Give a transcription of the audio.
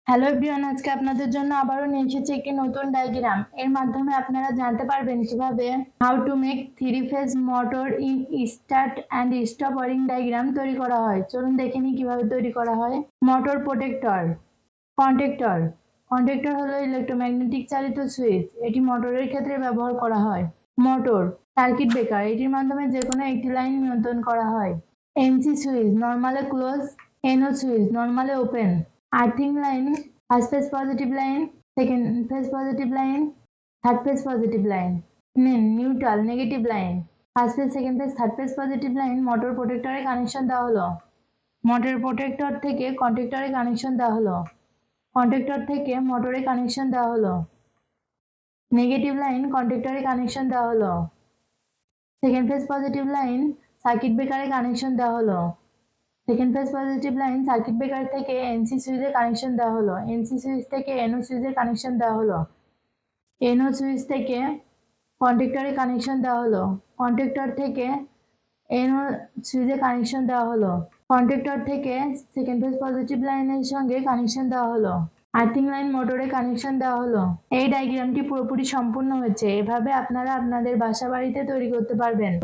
Hello everyone, আজকে আপনাদের জন্য আবারও নিয়ে এসেছি একটি নতুন ডায়াগ্রাম। এর মাধ্যমে আপনারা জানতে পারবেন কিভাবে how to make three phase motor in start and stop wiring diagram তৈরি করা হয়। চলুন দেখে নিই কিভাবে তৈরি করা হয়। Motor protector, contactor. কন্ট্যাক্টর হলো ইলেকট্রোম্যাগনেটিক চালিত সুইচ, এটি মোটরের ক্ষেত্রে ব্যবহার করা হয়। মোটর সার্কিট ব্রেকার, এটির মাধ্যমে যে কোনো একটি লাইন নিয়ন্ত্রণ করা হয়। এনসি সুইচ নর্মালে ক্লোজ, এনও সুইচ নর্মালে open. Earthing line, first phase positive line, second phase positive line, third phase positive line. Neutral negative line, first phase second phase third phase positive line. Motor প্রোটেক্টরে connection দেওয়া হলো। Motor protector থেকে কন্ট্যাক্টরে connection দেওয়া হলো। Contactor থেকে মোটরে connection দেওয়া হলো। নেগেটিভ লাইন কন্ট্যাক্টরে কানেকশন দেওয়া হলো। Second phase positive line circuit ব্রেকারে কানেকশন দেওয়া হলো। Second phase positive line circuit breaker থেকে এনসি সুইচে কানেকশন দেওয়া হলো। এনসি সুইচ থেকে এনও সুইচে কানেকশন দেওয়া হলো। এনও সুইচ থেকে কন্ট্যাক্টরে কানেকশন দেওয়া হলো। কন্ট্যাক্টর থেকে এনও সুইচে কানেকশন দেওয়া হলো। কন্ট্যাক্টর থেকে সেকেন্ড ফেজ পজিটিভ লাইনের সঙ্গে কানেকশন দেওয়া হলো। আর্থিং লাইন মোটরে কানেকশন দেওয়া হলো। এই ডায়াগ্রামটি পুরোপুরি সম্পূর্ণ হয়েছে। এভাবে আপনারা আপনাদের বাসা বাড়িতে তৈরি করতে পারবেন।